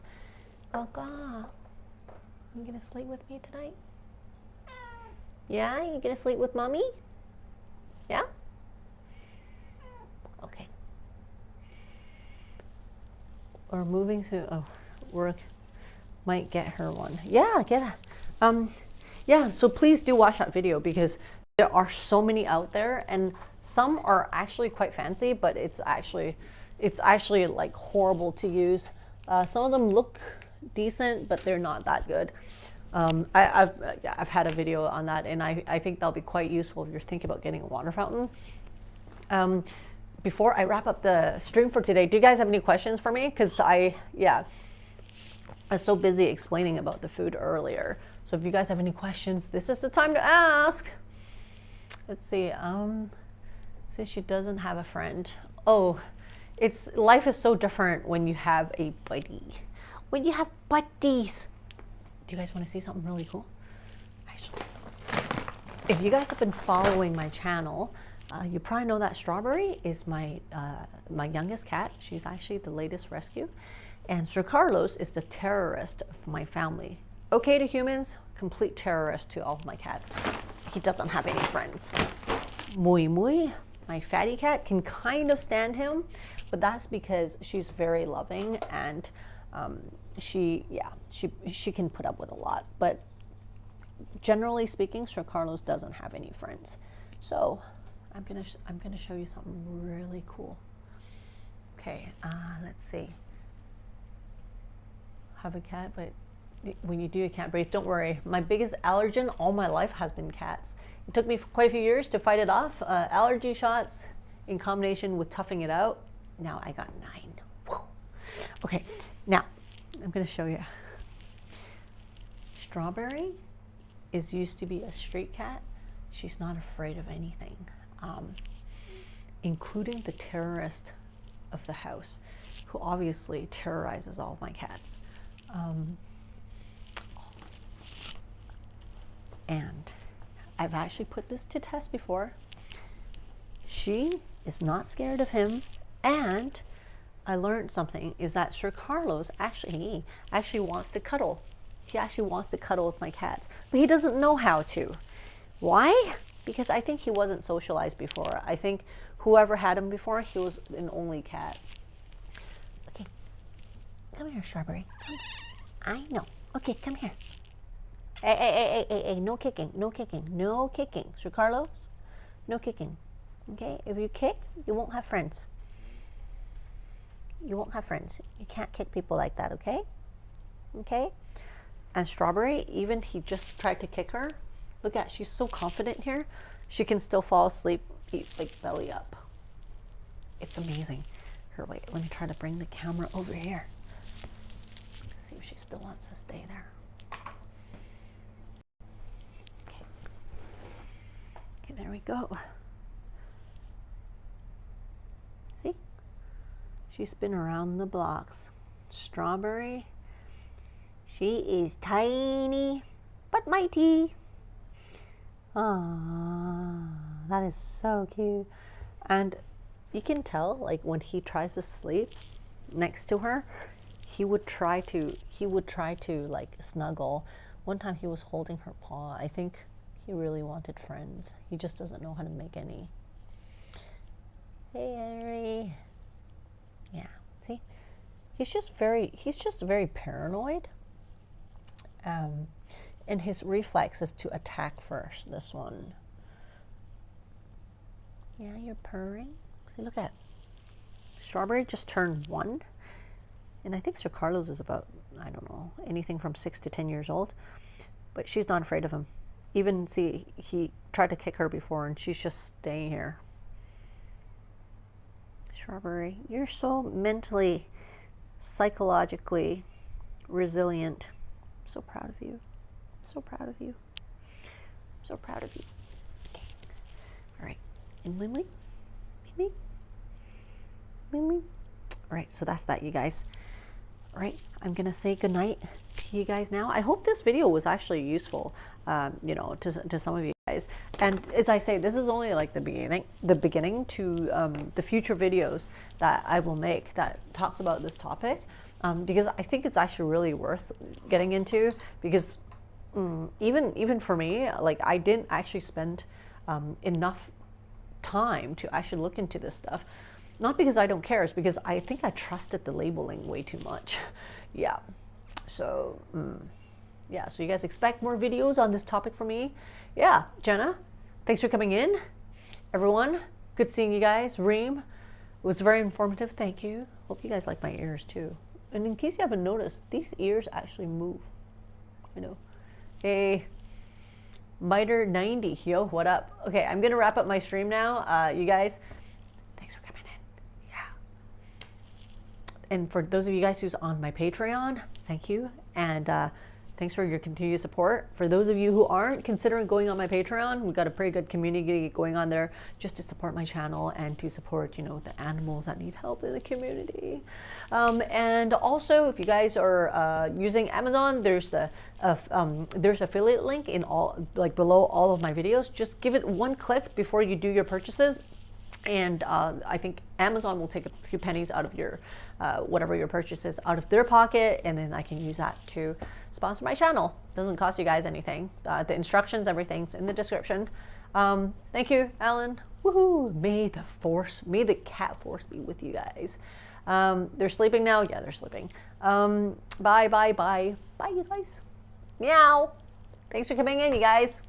Gaga, you gonna sleep with me tonight? Yeah, you gonna sleep with mommy? Yeah? Okay. Or moving to work might get her one. Yeah, get it. Yeah, so please do watch that video, because there are so many out there, and some are actually quite fancy, but it's actually like horrible to use. Some of them look decent, but they're not that good. I've had a video on that, and I think that'll be quite useful if you're thinking about getting a water fountain. Before I wrap up the stream for today, do you guys have any questions for me? Because I was so busy explaining about the food earlier. So if you guys have any questions, this is the time to ask. Let's see. Says she doesn't have a friend. Oh, life is so different when you have a buddy. When you have buddies. Do you guys want to see something really cool? Actually, if you guys have been following my channel, you probably know that Strawberry is my youngest cat. She's actually the latest rescue. And Sir Carlos is the terrorist of my family. Okay to humans, complete terrorist to all of my cats. He doesn't have any friends. Mui Mui, my fatty cat, can kind of stand him, but that's because she's very loving, and She can put up with a lot, but generally speaking, Sir Carlos doesn't have any friends. So I'm gonna show you something really cool. Okay, let's see. Have a cat, but when you do, you can't breathe. Don't worry. My biggest allergen all my life has been cats. It took me quite a few years to fight it off. Allergy shots in combination with toughing it out. Now I got 9. Whew. Okay, now I'm gonna show you. Strawberry is used to be a street cat. She's not afraid of anything, including the terrorist of the house, who obviously terrorizes all my cats. And I've actually put this to test before. She is not scared of him, and I learned something is that Sir Carlos actually wants to cuddle. He actually wants to cuddle with my cats, but he doesn't know how to. Why? Because I think he wasn't socialized before. I think whoever had him before, he was an only cat. Okay, come here, Strawberry. Come. I know. Okay, come here. Hey, no kicking, no kicking, no kicking. Sir Carlos, no kicking. Okay, if you kick, you won't have friends. You won't have friends. You can't kick people like that, okay? Okay? And Strawberry, even he just tried to kick her. Look at, she's so confident here. She can still fall asleep, like belly up. It's amazing. Here, wait, let me try to bring the camera over here. See if she still wants to stay there. Okay. Okay, there we go. See? She's been around the blocks. Strawberry, she is tiny but mighty. Ah, that is so cute. And you can tell, like, when he tries to sleep next to her, he would try to like snuggle. One time he was holding her paw. I think he really wanted friends. He just doesn't know how to make any. Hey, Henry. Yeah, see? He's just very paranoid. And his reflex is to attack first, this one. Yeah, you're purring. See, look at it. Strawberry just turned 1. And I think Sir Carlos is about, I don't know, anything from 6 to 10 years old. But she's not afraid of him. Even, see, he tried to kick her before and she's just staying here. Strawberry, you're so mentally, psychologically resilient. I'm so proud of you. So proud of you. So proud of you. Okay. All right. And Mimi? Mimi? Mimi? All right. So that's that, you guys. All right. I'm going to say goodnight to you guys now. I hope this video was actually useful, you know, to some of you guys. And as I say, this is only like the beginning to the future videos that I will make that talks about this topic. Because I think it's actually really worth getting into, because even for me, like, I didn't actually spend enough time to actually look into this stuff. Not because I don't care, it's because I think I trusted the labeling way too much. Yeah. So, yeah, so you guys expect more videos on this topic from me? Yeah, Jenna, thanks for coming in. Everyone, good seeing you guys. Reem, it was very informative, thank you. Hope you guys like my ears too. And in case you haven't noticed, these ears actually move. I know. Hey, Miter 90, yo, what up? Okay, I'm gonna wrap up my stream now. You guys, thanks for coming in. Yeah. And for those of you guys who's on my Patreon, thank you. And thanks for your continued support. For those of you who aren't considering going on my Patreon, we've got a pretty good community going on there just to support my channel and to support, you know, the animals that need help in the community. And also, if you guys are using Amazon, there's affiliate link in all, like, below all of my videos. Just give it one click before you do your purchases. And I think Amazon will take a few pennies out of your, whatever your purchase is, out of their pocket, and then I can use that to sponsor my channel. Doesn't cost you guys anything. The instructions, everything's in the description. Thank you, Alan. Woohoo! May the cat force be with you guys. They're sleeping now. Yeah, they're sleeping. Bye, bye, bye. Bye, you guys. Meow. Thanks for coming in, you guys.